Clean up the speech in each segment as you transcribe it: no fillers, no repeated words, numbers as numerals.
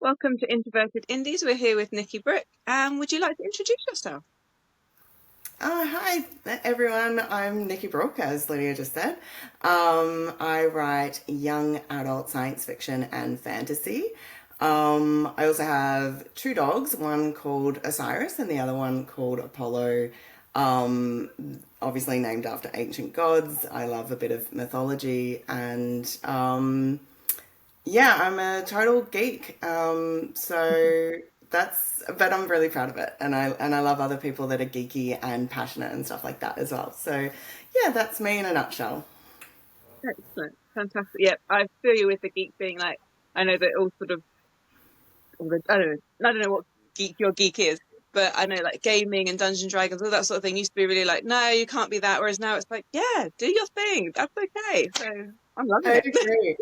Welcome to Introverted Indies. We're here with Nikki Brooke. Would you like to introduce yourself? Hi everyone, I'm Nikki Brooke, as Lydia just said. I write young adult science fiction and fantasy. I also have two dogs, one called Osiris and the other one called Apollo. Um, Obviously named after ancient gods. I love a bit of mythology and yeah, I'm a total geek. But I'm really proud of it, and I love other people that are geeky and passionate and stuff like that as well. So, yeah, that's me in a nutshell. Excellent. Fantastic. Yeah, I feel you with the geek thing. Like, I know that all sort of, I don't know what your geek is, but I know like gaming and Dungeons and Dragons, all that sort of thing used to be really like, no, you can't be that. Whereas now it's like, yeah, do your thing. That's okay. So I'm loving I it. agree.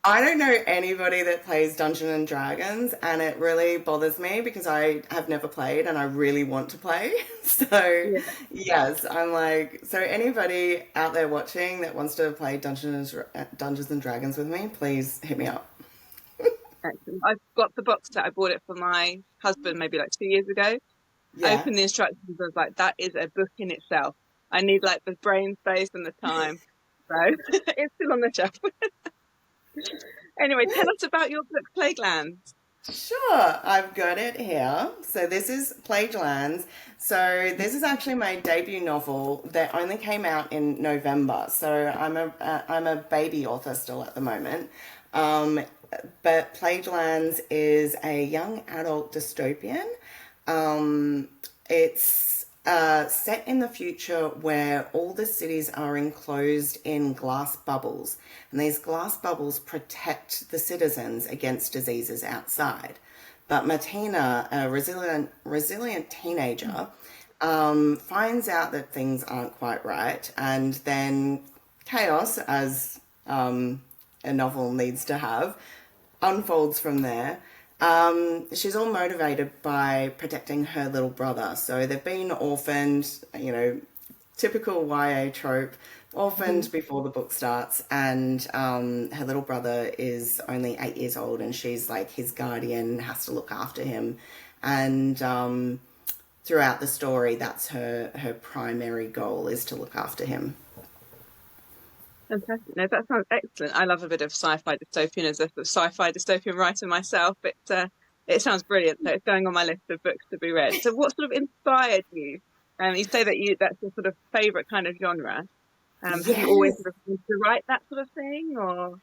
I don't know anybody that plays Dungeons and Dragons, and it really bothers me because I have never played and I really want to play. So, Yeah, yes, I'm like, so anybody out there watching that wants to play Dungeons and Dragons with me, please hit me up. excellent. I've got the box set. I bought it for my husband maybe like 2 years ago. I Yeah. opened the instructions and was like, that is a book in itself. I need like the brain space and the time. So it's still on the shelf. Anyway, tell us about your book, Plaguelands. Sure, I've got it here. So this is Plague Lands. So this is actually my debut novel that only came out in November. So I'm a baby author still at the moment. Um, but Plague Lands is a young adult dystopian. It's set in the future where all the cities are enclosed in glass bubbles, and these glass bubbles protect the citizens against diseases outside. But Martina, a resilient teenager, finds out that things aren't quite right, and then chaos, as a novel needs to have, unfolds from there. She's all motivated by protecting her little brother. So they've been orphaned, typical YA trope, Mhm. orphaned before the book starts, and her little brother is only 8 years old, and she's like his guardian, has to look after him, and throughout the story, that's her primary goal is to look after him. Fantastic. No, that sounds excellent. I love a bit of sci-fi dystopian as a sort of sci-fi dystopian writer myself. It sounds brilliant. So it's going on my list of books to be read. So what sort of inspired you? You say that that's your sort of favorite kind of genre. Have you always Yes. sort of wanted to write that sort of thing, or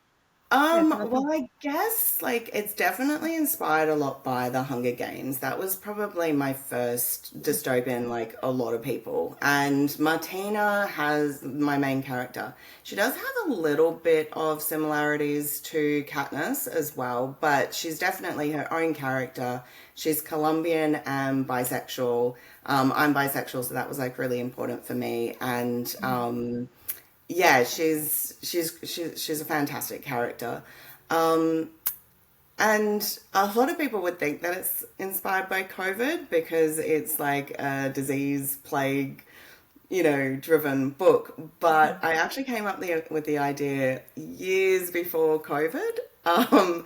yeah, tell us more. Well, I guess like it's definitely inspired a lot by the Hunger Games. That was probably my first dystopian, like a lot of people. And Martina has my main character. She does have a little bit of similarities to Katniss as well, but she's definitely her own character. She's Colombian and bisexual. I'm bisexual, so that was like really important for me. And yeah, she's a fantastic character. Um, and a lot of people would think that it's inspired by COVID because it's like a disease plague, driven book. But I actually came up with the idea years before COVID. Um,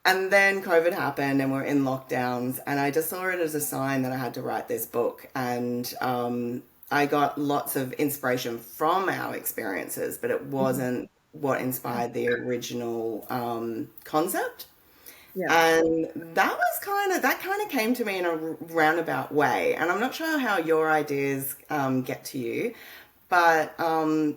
and then COVID happened and we're in lockdowns, and I just saw it as a sign that I had to write this book. And I got lots of inspiration from our experiences, but it Mhm. wasn't what inspired the original concept. Yeah. And that kind of came to me in a roundabout way. And I'm not sure how your ideas get to you, but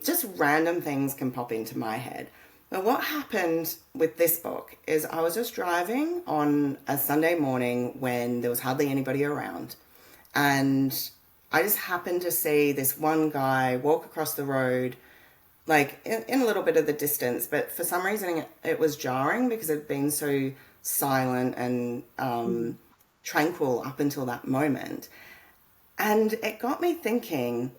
just random things can pop into my head. But what happened with this book is I was just driving on a Sunday morning when there was hardly anybody around, and I just happened to see this one guy walk across the road, like in a little bit of the distance, but for some reason it was jarring because it'd been so silent and Mhm. tranquil up until that moment. And it got me thinking,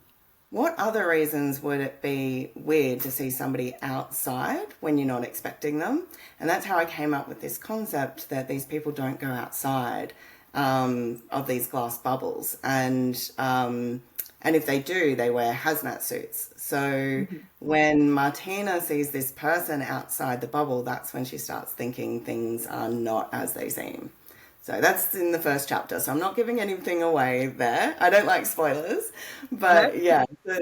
what other reasons would it be weird to see somebody outside when you're not expecting them? And that's how I came up with this concept that these people don't go outside of these glass bubbles. And And if they do, they wear hazmat suits. So Mhm. when Martina sees this person outside the bubble, that's when she starts thinking things are not as they seem. So that's in the first chapter. So I'm not giving anything away there. I don't like spoilers. No? But yeah, so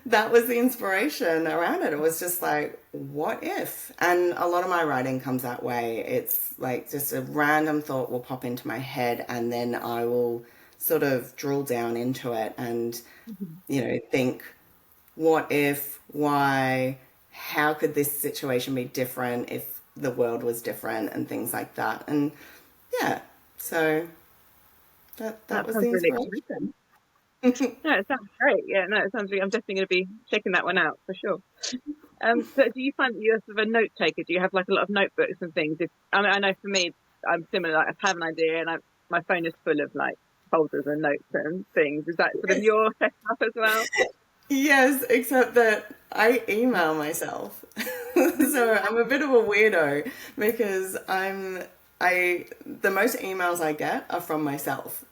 that was the inspiration around it. It was just like, what if? And a lot of my writing comes that way. It's like just a random thought will pop into my head, and then I will sort of drill down into it and, Mhm. think, what if, why, how could this situation be different if the world was different and things like that. And yeah, so that That was sounds the really inspiration. exciting. No, it sounds great. Yeah, no, it sounds really, I'm definitely going to be checking that one out for sure. So do you find that you're sort of a note taker? Do you have like a lot of notebooks and things? I mean, I know for me, I'm similar. Like, I have an idea, and my phone is full of like folders and notes and things. Is that sort of Yes. your setup as well? Yes, except that I email myself. So I'm a bit of a weirdo because the most emails I get are from myself.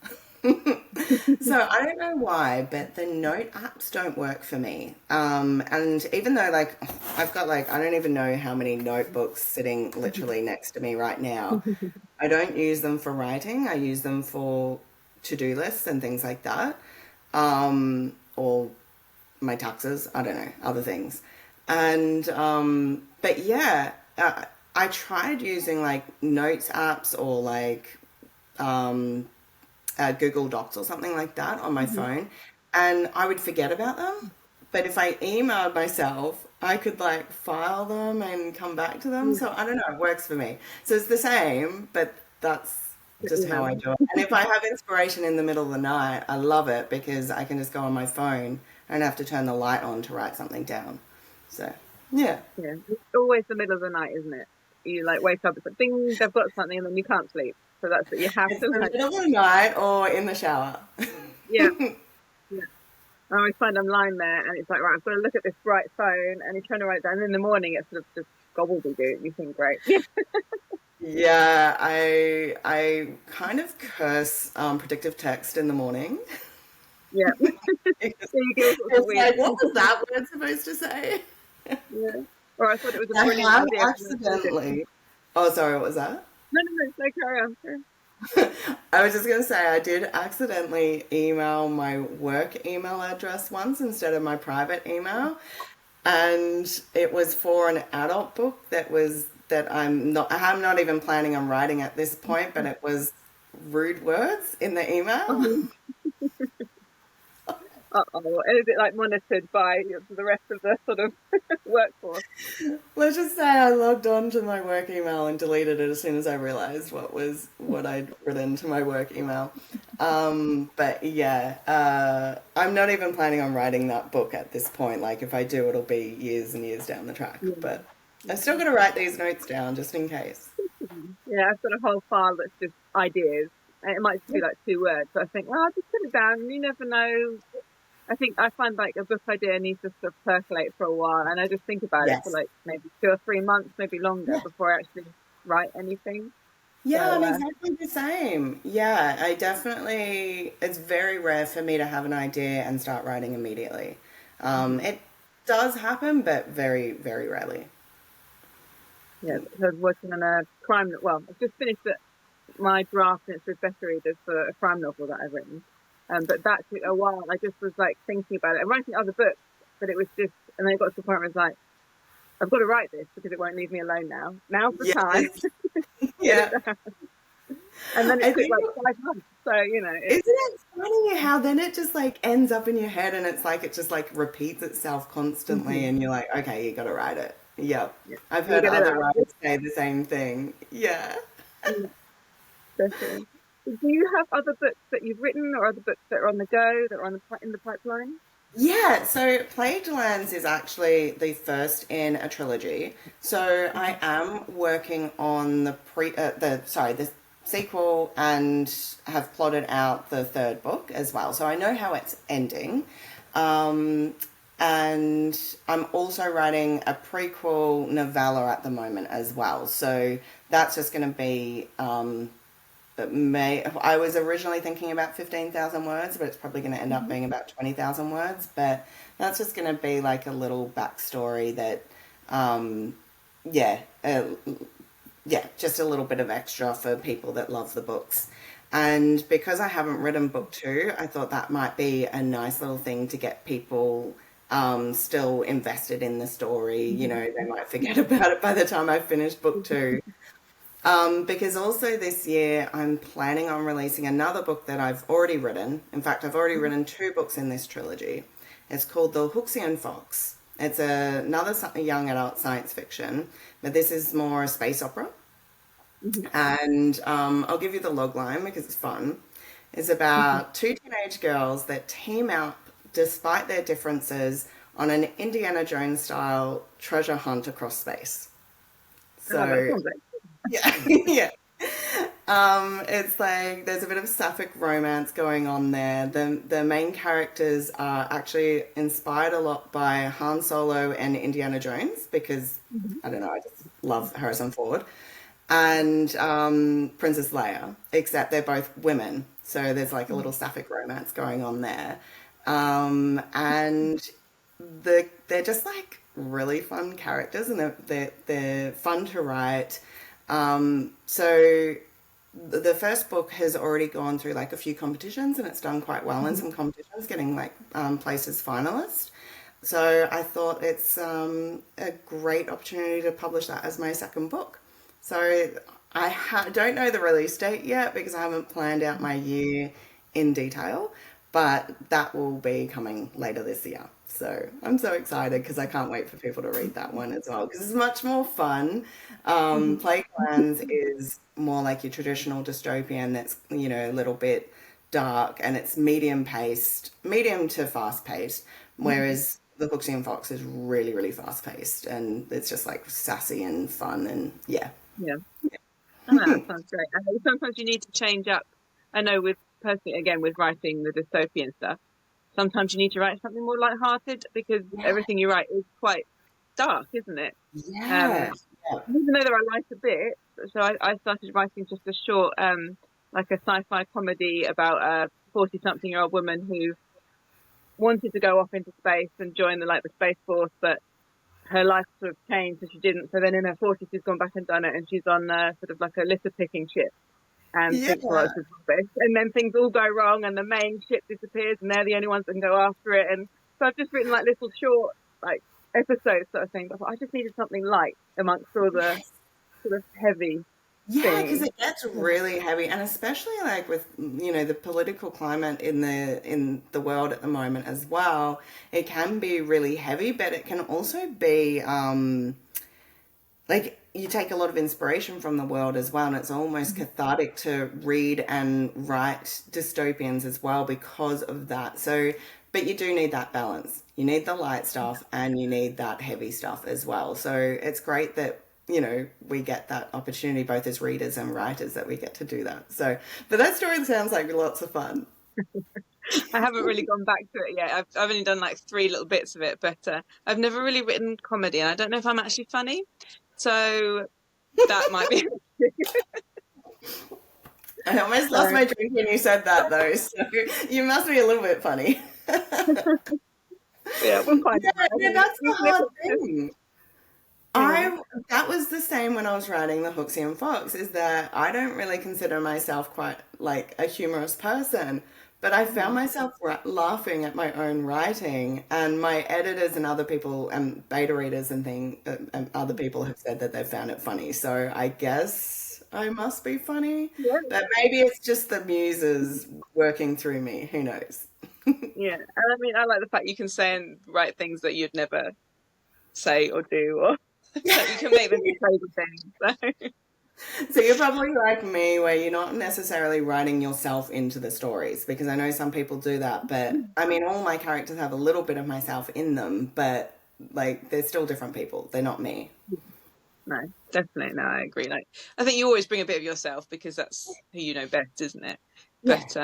So I don't know why, but the note apps don't work for me. And even though like I've got like I don't even know how many notebooks sitting literally next to me right now. I don't use them for writing. I use them for to-do lists and things like that. Or my taxes, I don't know, other things. And, but yeah, I tried using like notes apps or like Google Docs or something like that on my Mhm. phone, and I would forget about them. But if I emailed myself, I could like file them and come back to them. So I don't know, it works for me. So it's the same, but that's The just how I email. do it. And if I have inspiration in the middle of the night, I love it because I can just go on my phone. I don't have to turn the light on to write something down. So yeah, Yeah, it's always the middle of the night, isn't it? You like wake up, it's like ding, they've got something, and then you can't sleep. So that's it. You have it's to the like, middle of the night or in the shower. yeah, yeah. I always find I'm lying there, and it's like, right, I've got to look at this bright phone, and you're trying to write it down. And in the morning, it's sort of just gobbledygook. You think, great, yeah, Yeah, I kind of curse predictive text in the morning. yeah. It's So you get all sorts of weird like, what things. was that word supposed to say? Yeah. Or I thought it was a I brilliant have idea when I told it. accidentally. Oh, sorry, what was that? No, no, no. So carry on. Sure. I was just going to say I did accidentally email my work email address once instead of my private email, and it was for an adult book that I'm not even planning on writing at this point, but it was rude words in the email. Oh, uh-oh. And is it like monitored by the rest of the sort of workforce? Let's just say I logged on to my work email and deleted it as soon as I realized what I'd written to my work email. But yeah, I'm not even planning on writing that book at this point. Like if I do, it'll be years and years down the track. Yeah. But I've still got to write these notes down just in case. Yeah, I've got a whole file that's just ideas. And it might just be like 2 words. So I think, well, I'll just put it down. You never know. I think I find like a book idea needs to sort of percolate for a while, and I just think about it for Yes. like maybe 2 or 3 months, maybe longer, before I actually write anything. So Yeah, I'm exactly the same. Yeah, it's very rare for me to have an idea and start writing immediately. mhm. It does happen, but very, very rarely. Yeah, so I was working on a crime. Well, I've just finished my draft, and it's with beta readers for a crime novel that I've written. But that took a while. I just was like thinking about it. I'm writing other books, but it was just, and then it got to the point where I was like, I've got to write this because it won't leave me alone now. Now's the time. Yes. Get it Yeah. down. And then it I took think, like 5 months. So, isn't it funny how then it just like ends up in your head and it's like it just like repeats itself constantly mhm, and you're like, okay, you got to write it. Yep. yeah, I've you heard get it other out. writers say the same thing. Yeah. Yeah, definitely. Do you have other books that you've written, or other books that are on the go, that are in the pipeline? Yeah, so Plagued Lands is actually the first in a trilogy. So I Mhm. am working on the sequel and have plotted out the third book as well. So I know how it's ending. Um, and I'm also writing a prequel novella at the moment as well. So that's just going to be I was originally thinking about 15,000 words, but it's probably going to end up being about 20,000 words. But that's just going to be like a little backstory that, um, yeah, uh, yeah, just a little bit of extra for people that love the books. And because I haven't written book two, I thought that might be a nice little thing to get people still invested in the story. You know, they might forget about it by the time I finish book two. Because also this year I'm planning on releasing another book that I've already written. In fact, I've already written two books in this trilogy. It's called The Hooksian Fox. It's another young adult science fiction, but this is more a space opera. Mhm. And I'll give you the log line because it's fun. It's about two teenage girls that team up despite their differences on an Indiana Jones style treasure hunt across space. Oh, that So, sounds like yeah, yeah. It's like there's a bit of sapphic romance going on there. The main characters are actually inspired a lot by Han Solo and Indiana Jones because I don't know, I just love Harrison Ford and Princess Leia, except they're both women. So there's like a little sapphic romance going on there. And they're just like really fun characters and they're fun to write. So the first book has already gone through like a few competitions and it's done quite well in some competitions, getting like places finalist. So I thought it's a great opportunity to publish that as my second book. So don't know the release date yet because I haven't planned out my year in detail, but that will be coming later this year. So I'm so excited because I can't wait for people to read that one as well because it's much more fun. Plague Lands is more like your traditional dystopian that's, you know, a little bit dark and it's medium paced, medium to fast paced, whereas the Booksy and Fox is really, really fast paced and it's just like sassy and fun and yeah. yeah. Oh, that sounds great. I know sometimes you need to change up. I know with personally, again, with writing the dystopian stuff, sometimes you need to write something more light-hearted because Yeah. everything you write is quite dark, isn't it? Um, Yeah. Yeah. even though there are lighter bits, so I started writing just a short, like a sci-fi comedy about a 40-something-year-old woman who wanted to go off into space and join the space force, but her life sort of changed, so she didn't. So then in her 40s, she's gone back and done it, and she's on sort of like a litter picking ship and Yeah. thinks, well, this is rubbish. And then things all go wrong, and the main ship disappears, and they're the only ones that can go after it. And so I've just written like little short, like episodes sort of thing. But I thought I just needed something light amongst all the sort of heavy Yeah, because things. it gets really heavy, and especially like with you know the political climate in the world at the moment as well, it can be really heavy, but it can also be like you take a lot of inspiration from the world as well, and it's almost cathartic to read and write dystopians as well because of that. So, but you do need that balance. You need the light stuff and you need that heavy stuff as well. So it's great that, you know, we get that opportunity both as readers and writers that we get to do that. So, but that story sounds like lots of fun. I haven't really gone back to it yet. I've only done like three little bits of it, but I've never really written comedy, and I don't know if I'm actually funny. So that might be. I almost lost uh, my drink when you said that though, so you must be a little bit funny. yeah, we'll find Yeah, out. I yeah, think that's the hard thing. yeah. I that was the same when I was writing the Hooksy and Fox, is that I don't really consider myself quite like a humorous person, but I found Mhm. myself laughing at my own writing, and my editors and other people and beta readers and other people have said that they found it funny. So I guess I must be funny, Yeah, but maybe it's just the muses working through me. Who knows? yeah. And I mean, I like the fact you can say and write things that you'd never say or do, or like you can make them be crazy things. So So you're probably like me, where you're not necessarily writing yourself into the stories, because I know some people do that, but I mean, all my characters have a little bit of myself in them, but like they're still different people. They're not me. no, definitely no. I agree. Like I think you always bring a bit of yourself because that's who you know best, isn't it? Yeah. But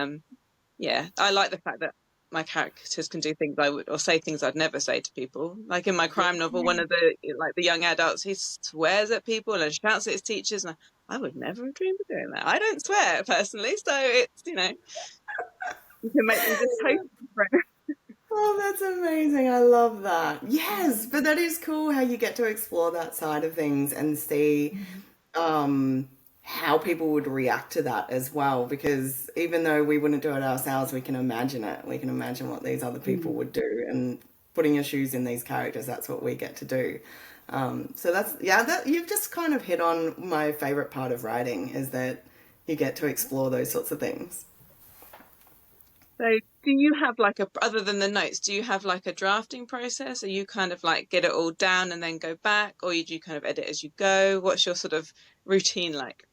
yeah, I like the fact that my characters can do things I would or say things I'd never say to people. Like in my crime novel, one of the young adults, he swears at people and shouts at his teachers, and I would never have dreamed of doing that. I don't swear personally, so it's, you can make them just totally different. Oh, that's amazing. I love that. Yes, but that is cool how you get to explore that side of things and see how people would react to that as well. Because even though we wouldn't do it ourselves, we can imagine it. We can imagine what these other people would do. And putting your shoes in these characters, that's what we get to do. So that's, yeah, that you've just kind of hit on my favorite part of writing is that you get to explore those sorts of things. So do you have like other than the notes, do you have like a drafting process? Or you kind of like get it all down and then go back, or you do kind of edit as you go? What's your sort of routine like?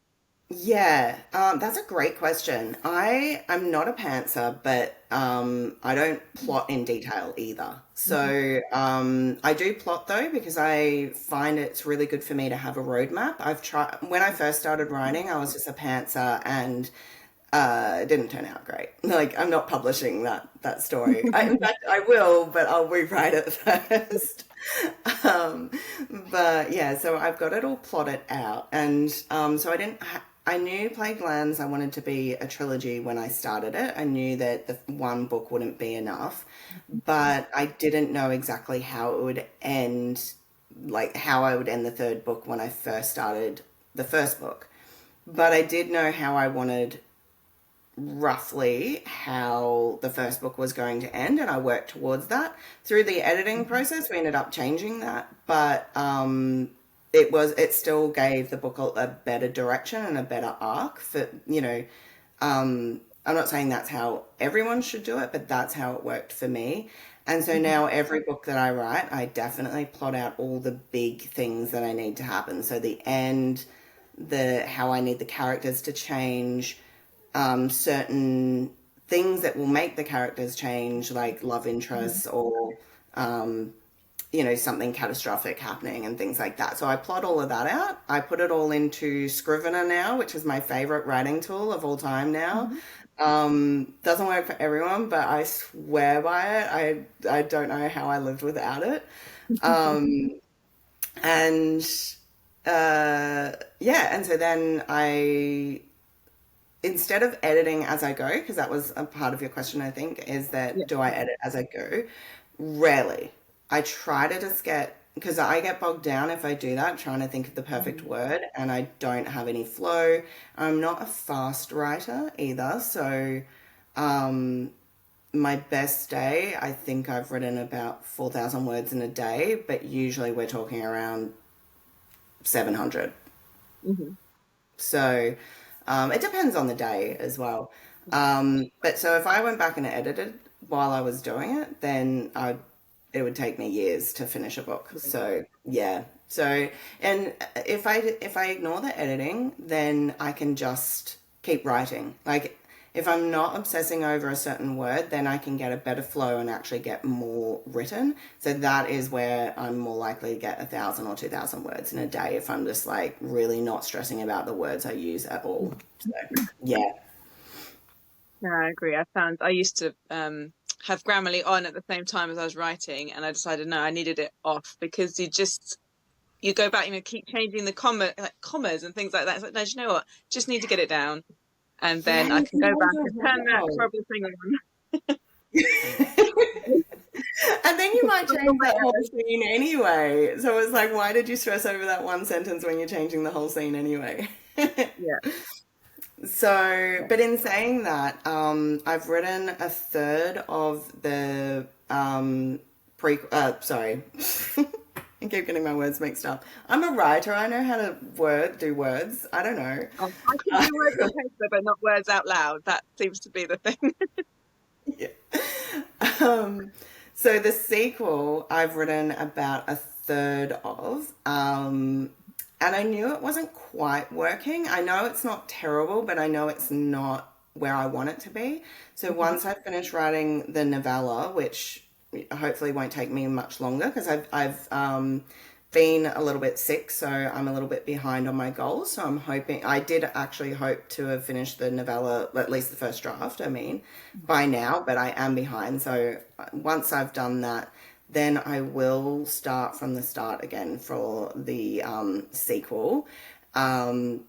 Yeah, that's a great question. I am not a pantser, but I don't plot in detail either. Mhm. So I do plot though because I find it's really good for me to have a roadmap. I've tried when I first started writing, I was just a pantser and it didn't turn out great. Like I'm not publishing that story. In fact, I will, but I'll rewrite it first. Um, but yeah, so I've got it all plotted out, and so I didn't. I knew Plague Lands. I wanted to be a trilogy when I started it. I knew that the one book wouldn't be enough, but I didn't know exactly how it would end, like how I would end the third book when I first started the first book. But I did know how I wanted roughly how the first book was going to end, and I worked towards that. Through the editing process, we ended up changing that, but it still gave the book a better direction and a better arc for, I'm not saying that's how everyone should do it, but that's how it worked for me. And so now every book that I write, I definitely plot out all the big things that I need to happen. So the end, the how I need the characters to change, certain things that will make the characters change, like love interests or, um, something catastrophic happening and things like that. So I plot all of that out. I put it all into Scrivener now, which is my favorite writing tool of all time now. Mhm. Doesn't work for everyone, but I swear by it. I don't know how I lived without it. Um, and yeah, and so then I instead of editing as I go, because that was a part of your question, I think, is Yeah. that do I edit as I go? Rarely. I try to just because I get bogged down if I do that, trying to think of the perfect Mhm. word, and I don't have any flow. I'm not a fast writer either, so um, my best day, I think I've written about 4,000 words in a day, but usually we're talking around 700. Mhm. So it depends on the day as well. But so if I went back and edited while I was doing it, then it would take me years to finish a book. So yeah. So and if I ignore the editing, then I can just keep writing. Like if I'm not obsessing over a certain word, then I can get a better flow and actually get more written. So that is where I'm more likely to get 1,000 or 2,000 words in a day if I'm just like really not stressing about the words I use at all. So yeah. Yeah, I agree. I found I used to have Grammarly on at the same time as I was writing, and I decided no, I needed it off because you go back, keep changing the commas and things like that. It's like, no, do you know what? Just need to get it down, and Yeah, then I you can can go go back into a and turn rabbit that hole. horrible thing on. And then you Because might on your change way that whole out. scene anyway. So it's like, why did you stress over that one sentence when you're changing the whole scene anyway? Yeah. So, but in saying that, I've written a third of the sorry, I keep getting my words mixed up. I'm a writer. I know how to do words. I don't know. I can do words on paper, but not words out loud. That seems to be the thing. Yeah. Um, so the sequel I've written about a third of, and I knew it wasn't quite working. I know it's not terrible, but I know it's not where I want it to be. So Mhm. once I finish writing the novella, which hopefully won't take me much longer because I've been a little bit sick, so I'm a little bit behind on my goals. So I'm hoping I did actually hope to have finished the novella, at least the first draft, I mean, by now, but I am behind. So once I've done that, then I will start from the start again for the sequel.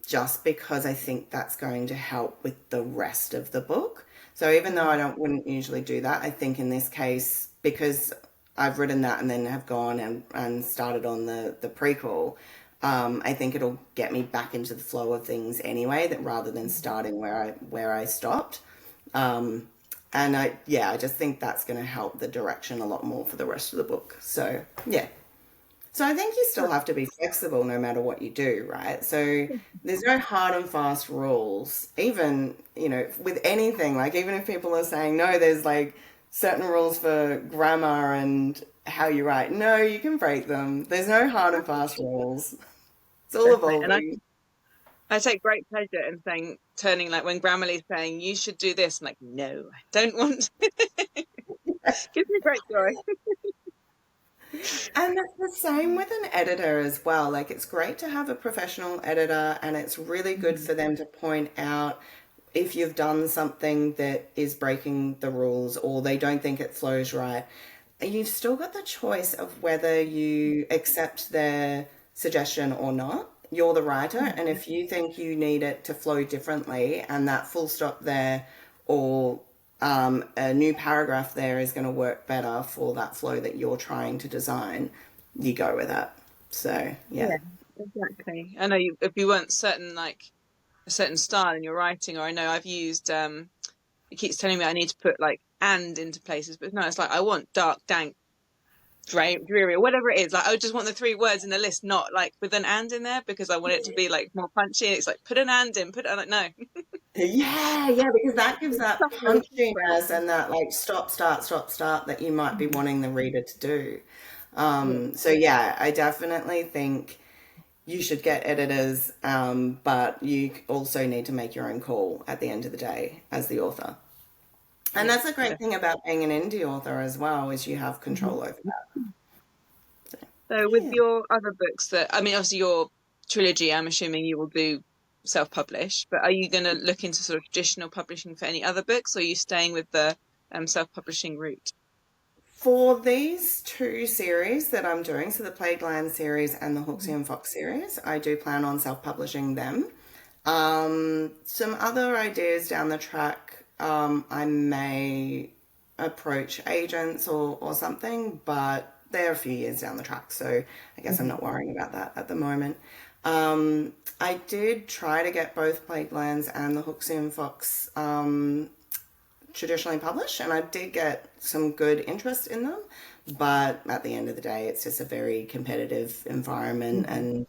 just because I think that's going to help with the rest of the book. So even though I don't wouldn't usually do that, I think in this case, because I've written that and then have gone and started on the prequel, I think it'll get me back into the flow of things anyway, that rather than starting where I stopped. Um, and I just think that's going to help the direction a lot more for the rest of the book. So yeah. So I think you still have to be flexible no matter what you do, right? So there's no hard and fast rules. Even, with anything, like even if people are saying, no, there's like certain rules for grammar and how you write. No, you can break them. There's no hard and fast rules. It's all Definitely. And evolving. I take great pleasure in turning, like when Grammarly's saying, you should do this. I'm like, no, I don't want to. Gives me great joy. And it's the same with an editor as well. Like, it's great to have a professional editor, and it's really good for them to point out if you've done something that is breaking the rules or they don't think it flows right. You've still got the choice of whether you accept their suggestion or not. You're the writer, and if you think you need it to flow differently and that full stop there or a new paragraph there is going to work better for that flow that you're trying to design, you go with that. So, yeah. Yeah, exactly. I know if you weren't certain, like a certain style in your writing, or I know I've used, it keeps telling me I need to put like and into places, but no, it's like I want dark, dank, dreary, or whatever it is. Like I just want the three words in the list, not like with an and in there, because I want it to be like more punchy. It's like put an and in, put it. I'm like, no. Yeah, because that gives that Something different. punchiness and that like stop, start that you might be wanting the reader to do. Yeah. So yeah, I definitely think you should get editors, but you also need to make your own call at the end of the day as the author. And Yeah. that's the great thing about being an indie author as well, is you have Mhm. control over that. So, So with yeah. your other books that, I mean, obviously your trilogy, I'm assuming you will do self-publish, but are you going to look into sort of traditional publishing for any other books, or are you staying with the self-publishing route? For these two series that I'm doing, so the Plague Land series and the Hooksy Mhm. and Fox series, I do plan on self-publishing them. Some other ideas down the track, I may approach agents or something, but they're a few years down the track, so I guess I'm Mhm. not worrying about that at the moment. I did try to get both Plague Lands and the Hooksy and Fox traditionally published, and I did get some good interest in them. But at the end of the day, it's just a very competitive environment, Mhm.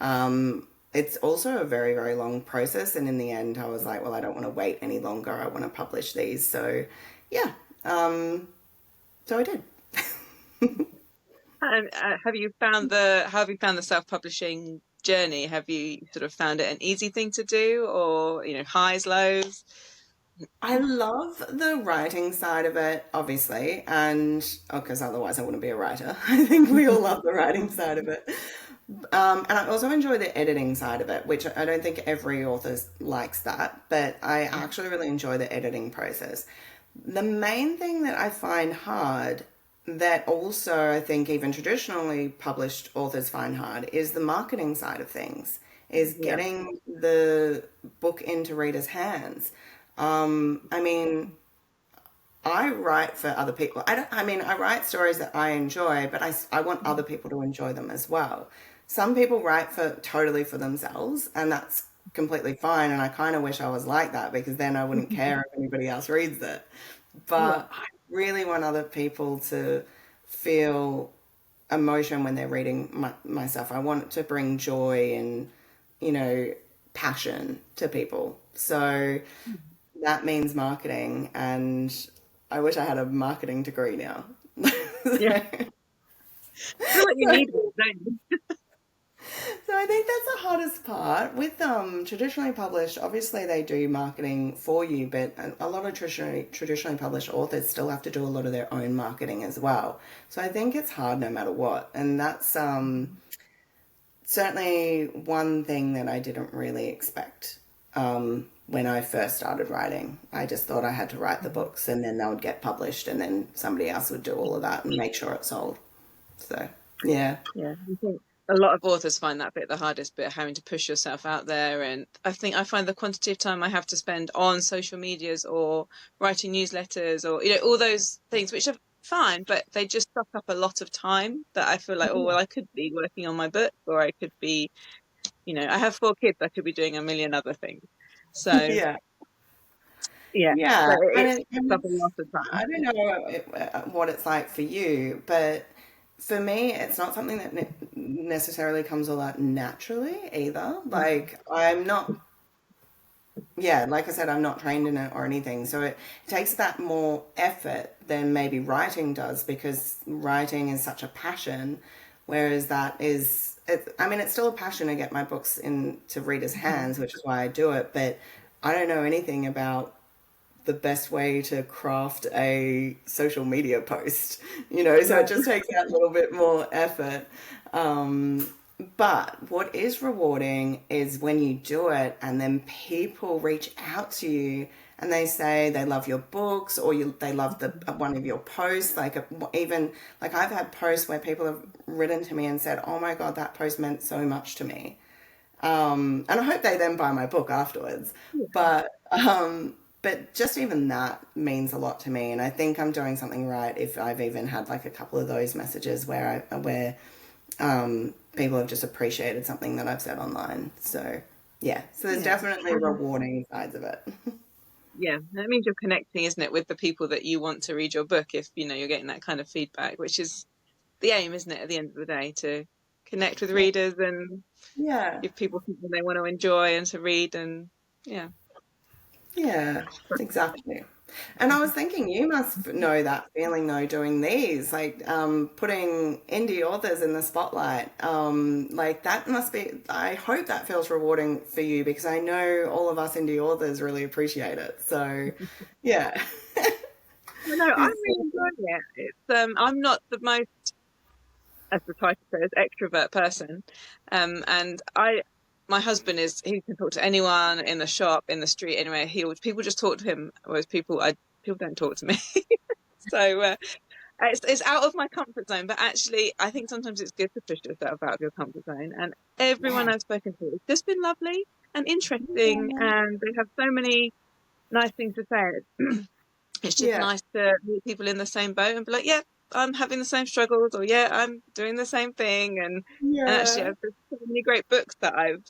and it's also a very, very long process. And in the end, I was like, well, I don't want to wait any longer. I want to publish these. So, yeah, um, so I did. And how have you found the self-publishing journey? Have you sort of found it an easy thing to do, or highs, lows? I love the writing side of it, obviously, and because otherwise I wouldn't be a writer. I think we all love the writing side of it. And I also enjoy the editing side of it, which I don't think every author likes that, but I actually really enjoy the editing process. The main thing that I find hard, that also I think even traditionally published authors find hard, is the marketing side of things, is Yeah. getting the book into readers' hands. I mean, I write for other people. I mean, I write stories that I enjoy, but I want other people to enjoy them as well. Some people write for totally for themselves, and that's completely fine. And I kind of wish I was like that, because then I wouldn't care if anybody else reads it. Yeah. But I really want other people to feel emotion when they're reading my stuff. I want it to bring joy and, you know, passion to people. So that means marketing, and I wish I had a marketing degree now. Yeah. So, I feel like you need it, don't you? so I think that's the hardest part with traditionally published. Obviously, they do marketing for you, but a lot of traditionally published authors still have to do a lot of their own marketing as well. So I think it's hard no matter what, and that's certainly one thing that I didn't really expect when I first started writing. I just thought I had to write the books and then they would get published, and then somebody else would do all of that and make sure it sold. So, yeah. Yeah. a lot of authors find that bit the hardest bit, having to push yourself out there. And I think I find the quantity of time I have to spend on social medias or writing newsletters or, all those things, which are fine, but they just suck up a lot of time that I feel like, oh, well, I could be working on my book, or I could be, I have 4 kids, I could be doing a million other things. So, Yeah. yeah, so Yeah. it sucks And up a lot of I time. don't know what it's like for you, but for me, it's not something that necessarily comes all that naturally either. Like, I'm not, yeah, like I said, I'm not trained in it or anything. So it takes that more effort than maybe writing does, because writing is such a passion, whereas I mean, it's still a passion to get my books into readers' hands, which is why I do it, but I don't know anything about the best way to craft a social media post, so it Right. just takes that little bit more effort. Um, but what is rewarding is when you do it and then people reach out to you and they say they love your books, or they love one of your posts. Like, even like, I've had posts where people have written to me and said, "Oh my God, that post meant so much to me." And I hope they then buy my book afterwards. But just even that means a lot to me, and I think I'm doing something right if I've even had like a couple of those messages where people have just appreciated something that I've said online. So yeah, so there's Yeah. definitely rewarding sides of it. Yeah, that means you're connecting, isn't it, with the people that you want to read your book, if you're getting that kind of feedback, which is the aim, isn't it, at the end of the day, to connect with Yeah, readers and yeah, give people something they want to enjoy and to read. And yeah. yeah, exactly. And I was thinking, you must know that feeling though, doing these, like, putting indie authors in the spotlight. Like, that must be, I hope that feels rewarding for you, because I know all of us indie authors really appreciate it. So, yeah. No, I'm really enjoying it. I'm not the most, as the title says, extrovert person. And my husband he can talk to anyone in the shop, in the street, anywhere. People just talk to him, whereas people don't talk to me. So, it's out of my comfort zone, but actually, I think sometimes it's good to push yourself out of your comfort zone. And everyone Yeah. I've spoken to has just been lovely and interesting, and they have so many nice things to say. It's just Yeah. nice to meet people in the same boat and be like, yeah, I'm having the same struggles, or yeah, I'm doing the same thing. And actually, Yeah. there's so many great books that I've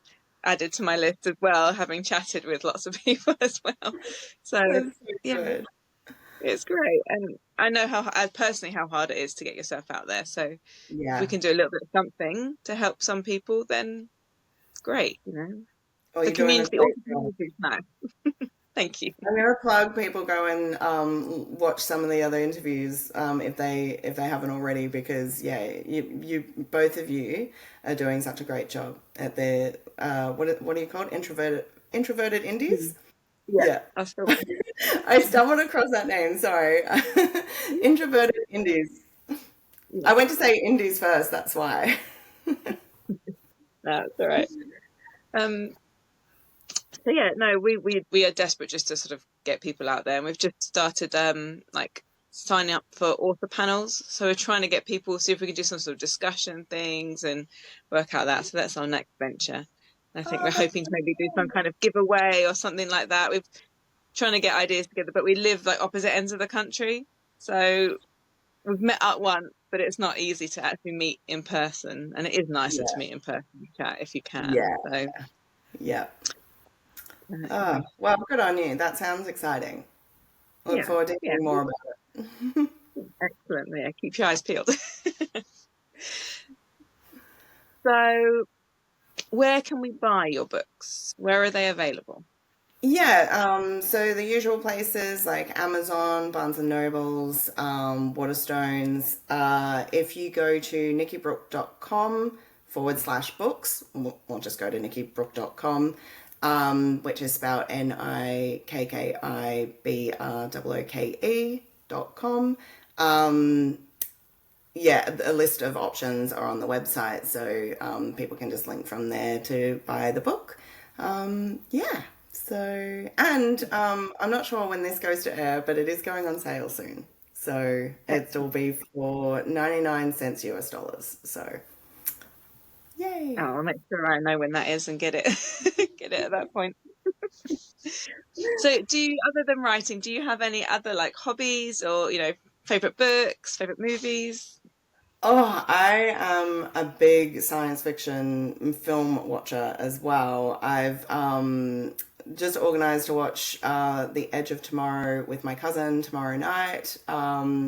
added to my list as well, having chatted with lots of people as well. So That's so yeah, good. it's great. And I know personally how hard it is to get yourself out there. So if we Yeah. can do a little bit of something to help some people, then it's great. Oh, The you're doing a community, all great job. communities now. Thank you. I'm gonna plug people go and watch some of the other interviews, if they haven't already, because yeah, you both of you are doing such a great job at the what are you called, introverted indies? Yeah, Yeah. I feel. I stumbled across that name, sorry. Introverted indies. I Yeah, went to say indies first, that's why. that's all right. Um, so yeah, no, we are desperate just to sort of get people out there, and we've just started like signing up for author panels. So we're trying to get people, see if we can do some sort of discussion things and work out that. So that's our next venture. I think we're Oh, that's hoping to so maybe do some cool. kind of giveaway or something like that. We're trying to get ideas together, but we live like opposite ends of the country, so we've met up once, but it's not easy to actually meet in person, and it is nicer to Yeah, meet in person and chat if you can. yeah, So yeah. yeah, Oh, well, good on you. That sounds exciting. Look yeah, forward to yeah. hearing more about it. Excellent. Yeah, keep your eyes peeled. So, where can we buy your books? Where are they available? Yeah, so the usual places like Amazon, Barnes and Nobles, Waterstones. If you go to nikkibrooke.com/books, or just go to nikkibrooke.com, which is spelled NIKKIBROOKE.com. Yeah, a list of options are on the website, so people can just link from there to buy the book. Yeah, so, and I'm not sure when this goes to air, but it is going on sale soon. So it will Excellent. be for 99 cents US dollars. So Yay. Oh, I'll make sure I know when that is and get it get it at that point. So do you, other than writing, do you have any other like hobbies or, favorite books, favorite movies? Oh, I am a big science fiction film watcher as well. I've just organized to watch The Edge of Tomorrow with my cousin tomorrow night.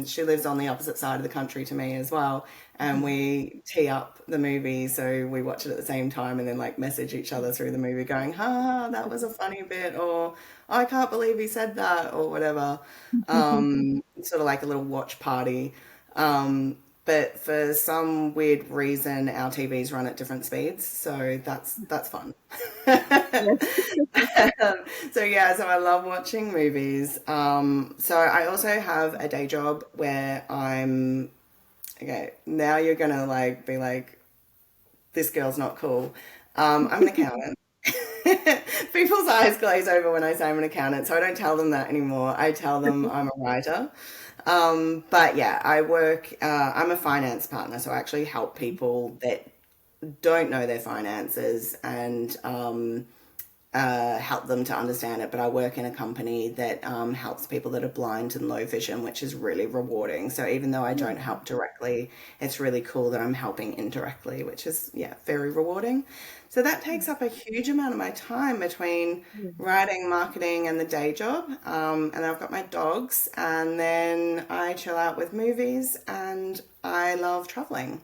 She lives on the opposite side of the country to me as well, and we tee up the movie so we watch it at the same time and then like message each other through the movie, going, "Ha, that was a funny bit," or "I can't believe he said that," or whatever. Sort of like a little watch party. But for some weird reason, our TVs run at different speeds, so that's fun. Yes. So yeah, so I love watching movies. So I also have a day job where I'm okay. Now you're gonna like be like, this girl's not cool. I'm an accountant. People's eyes glaze over when I say I'm an accountant, so I don't tell them that anymore. I tell them I'm a writer. But yeah, I'm a finance partner, so I actually help people that don't know their finances and help them to understand it. But I work in a company that helps people that are blind and low vision, which is really rewarding. So even though I don't help directly, it's really cool that I'm helping indirectly, which is, yeah, very rewarding. So that takes up a huge amount of my time between writing, marketing, and the day job. And I've got my dogs, and then I chill out with movies, and I love traveling.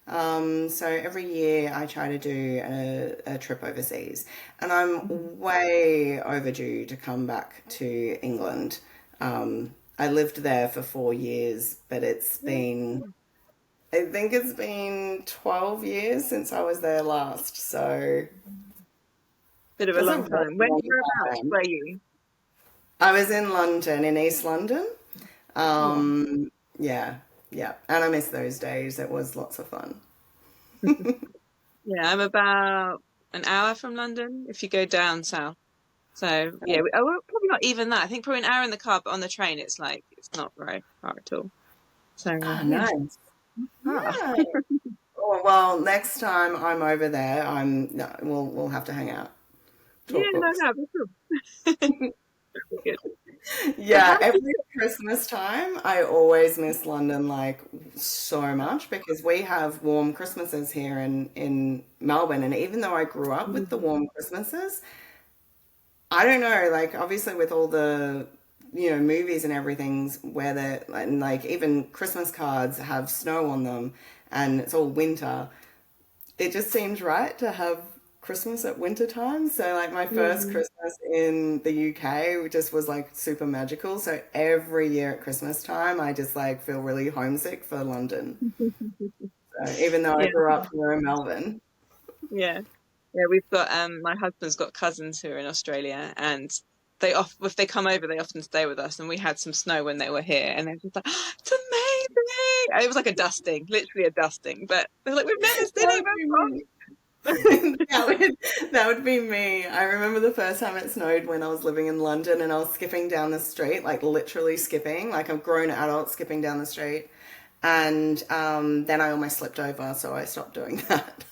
So every year I try to do a trip overseas, and I'm way overdue to come back to England. I lived there for 4 years, but I think it's been 12 years since I was there last. So Bit of a that's a long very time. long Whereabouts time. were you? I was in London, in East London. Oh. Yeah, yeah, and I miss those days. It was lots of fun. Yeah, I'm about an hour from London if you go down south. So yeah, well, probably not even that. I think probably an hour in the car, but on the train it's not very far at all. So Ah, yeah. nice. Ah. Yeah. Oh, well, next time I'm over there, no, we'll have to hang out, Yeah, talk no, books. no, for sure. That'd be good. So Yeah, how do every you, Christmas time, I always miss London like so much because we have warm Christmases here in Melbourne, and even though I grew up with the warm Christmases, I don't know, like obviously with all the movies and everything's where they're and like even Christmas cards have snow on them and it's all winter. It just seems right to have Christmas at winter time. So like my first yeah. Christmas in the UK just was like super magical. So every year at Christmas time, I just like feel really homesick for London. So even though I Yeah, grew up here in Melbourne. yeah. Yeah, we've got my husband's got cousins who are in Australia, and if they come over they often stay with us, and we had some snow when they were here, and they're just like, "Oh, it's amazing." And it was like a dusting, literally a dusting, but they're like, "We've never seen That it would be before." me. That would be me. I remember the first time it snowed when I was living in London and I was skipping down the street, like literally skipping, like a grown adult skipping down the street. And then I almost slipped over, so I stopped doing that.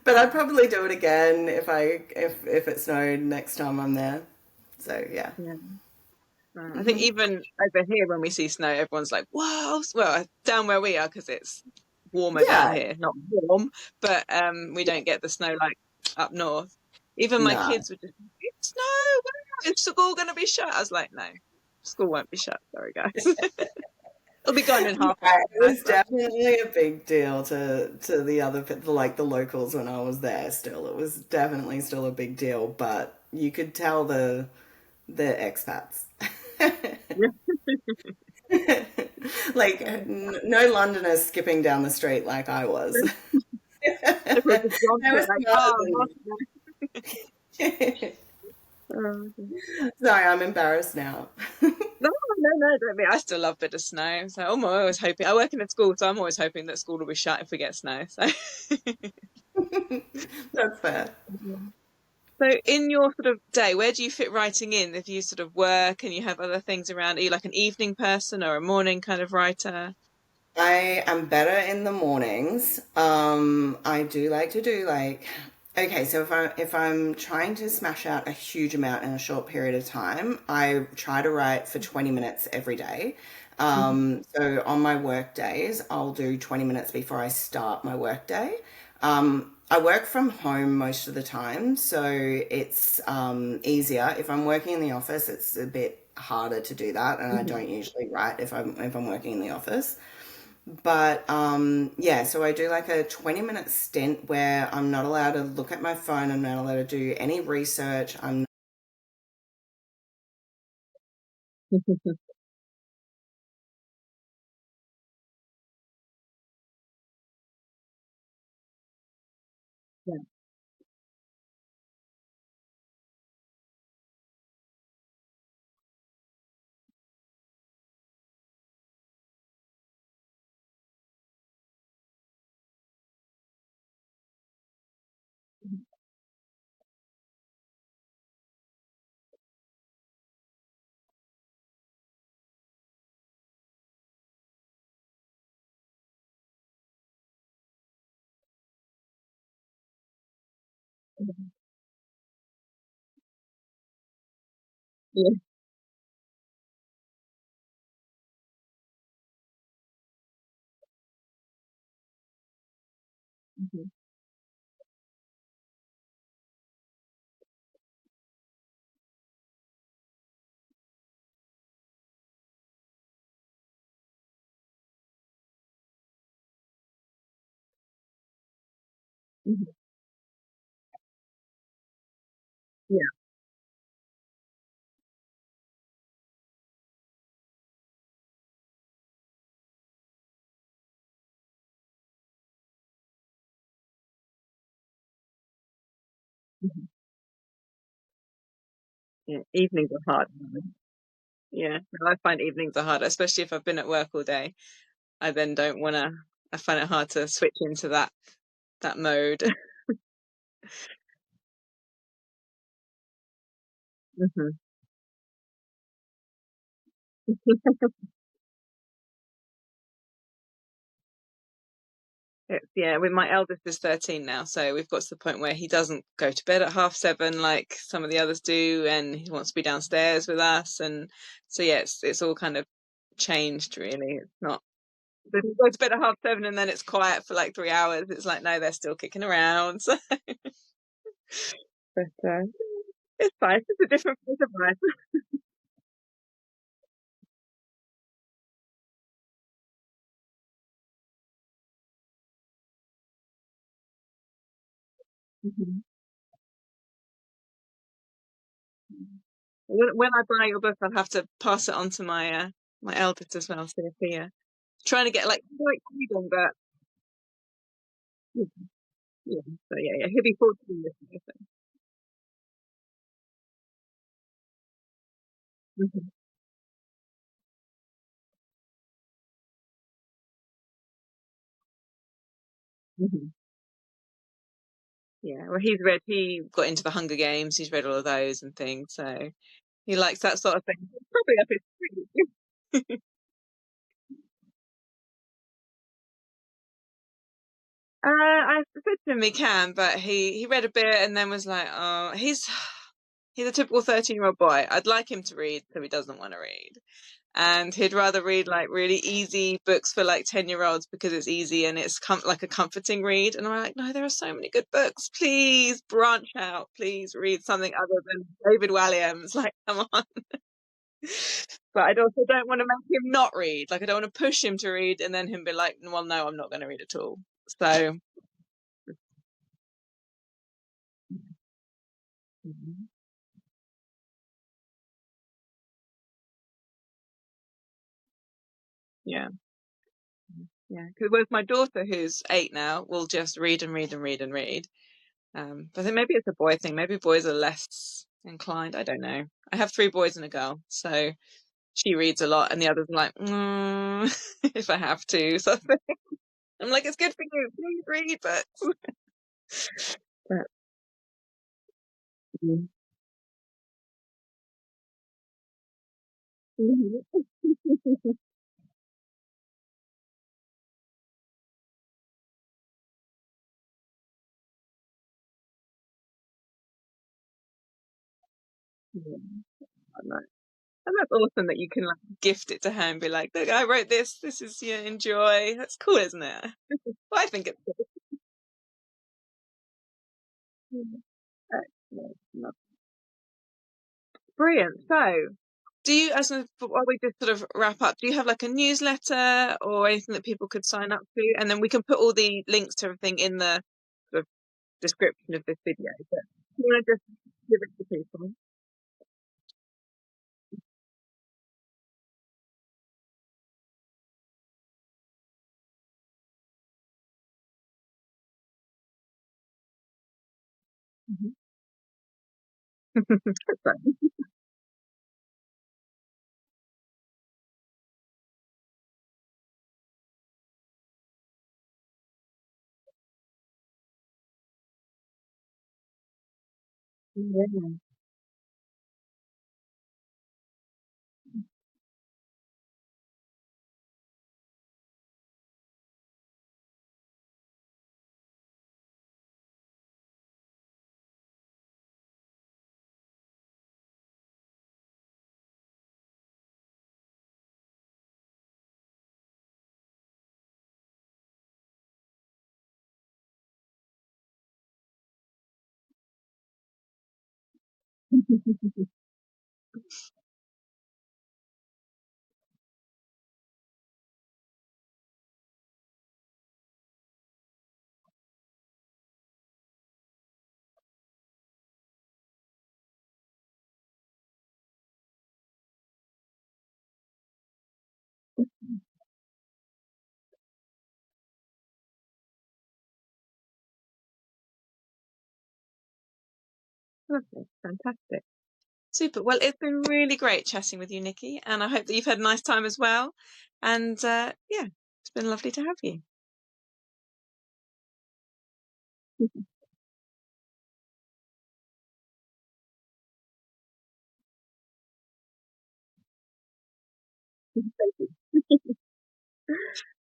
But I'd probably do it again if it snowed next time I'm there. So yeah. Yeah. I think even over here when we see snow, everyone's like, "Wow!" Well, down where we are because it's warmer down Yeah. here, not warm, but we don't get the snow like up north. Even my No. kids were just, "It's snow! Wow, is school going to be shut?" I was like, "No, school won't be shut. Sorry, guys. It'll be gone in half an Yeah, it hour." was definitely a big deal to the other like the locals when I was there still. It was definitely still a big deal, but you could tell the expats. Like no Londoners skipping down the street like I was. Everyone just wants They were it like, smarter "Oh, than me. okay." Sorry, I'm embarrassed now. No, no, no, don't be. I still love a bit of snow. So I'm always hoping. I work in a school, so I'm always hoping that school will be shut if we get snow. So, That's fair. so in your sort of day, where do you fit writing in? If you sort of work and you have other things around, are you like an evening person or a morning kind of writer? I am better in the mornings. I do like to do like okay, so if I'm trying to smash out a huge amount in a short period of time, I try to write for 20 minutes every day. Mhm. So on my work days, I'll do 20 minutes before I start my work day. I work from home most of the time, so it's easier. If I'm working in the office, it's a bit harder to do that, and I Mhm. don't usually write if I'm working in the office. But yeah, so I do like a 20-minute stint where I'm not allowed to look at my phone, I'm not allowed to do any research. I'm Yeah. Mhm. Mhm. Yeah. Mhm. Mhm. Yeah. Mhm. Yeah. Evenings are hard. Yeah, no, I find evenings are hard, especially if I've been at work all day. I then don't want to. I find it hard to switch into that mode. Mhm. Yeah, with my eldest is 13 now, so we've got to the point where he doesn't go to bed at 7:30 like some of the others do, and he wants to be downstairs with us, and so yeah, it's all kind of changed really. It's not If you go to bed at 7:30 and then it's quiet for like 3 hours. It's like no, they're still kicking around. So, but it's fine. It's a different phase of life. Mhm. When I buy your book, I'll have to pass it on to my eldest as well. So if he trying to get like reading, but yeah, yeah. So yeah, he'll be 14 this year. So. Mhm. Mhm. Yeah, well, he got into the Hunger Games. He's read all of those and things, so he likes that sort of thing. Probably up his street. I said to him he can, but he read a bit and then was like, "Oh, he's a typical 13-year-old boy. I'd like him to read, so he doesn't want to read, and he'd rather read like really easy books for like 10-year-olds because it's easy and it's like a comforting read." And I'm like, "No, there are so many good books. Please branch out. Please read something other than David Walliams. Like, come on." But I also don't want to make him not read. Like, I don't want to push him to read and then him be like, "Well, no, I'm not going to read at all." So. Mhm. Yeah. Yeah, because with my daughter, who's 8 now, will just read and read and read and read. But I think maybe it's a boy thing. Maybe boys are less inclined. I don't know. I have three boys and a girl, so she reads a lot, and the others are like, if I have to. So I'm like, it's good for you. Please read, but mm. Mhm. Yeah, I know. And that's awesome that you can like gift it to her and be like, look, I wrote this. This is enjoy. That's cool, isn't it? Well, I think it's cool. Yeah. Excellent. Brilliant. So, do you, while we just sort of wrap up, do you have like a newsletter or anything that people could sign up to? And then we can put all the links to everything in the sort of description of this video. But do you want to just give it to people? Mhm. That's right. Yeah. Lovely. Fantastic. Super. Well, it's been really great chatting with you, Nikki, and I hope that you've had a nice time as well. And yeah, it's been lovely to have you.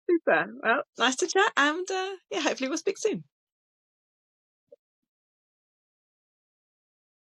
Super. Well, nice to chat, and yeah, hopefully we'll speak soon.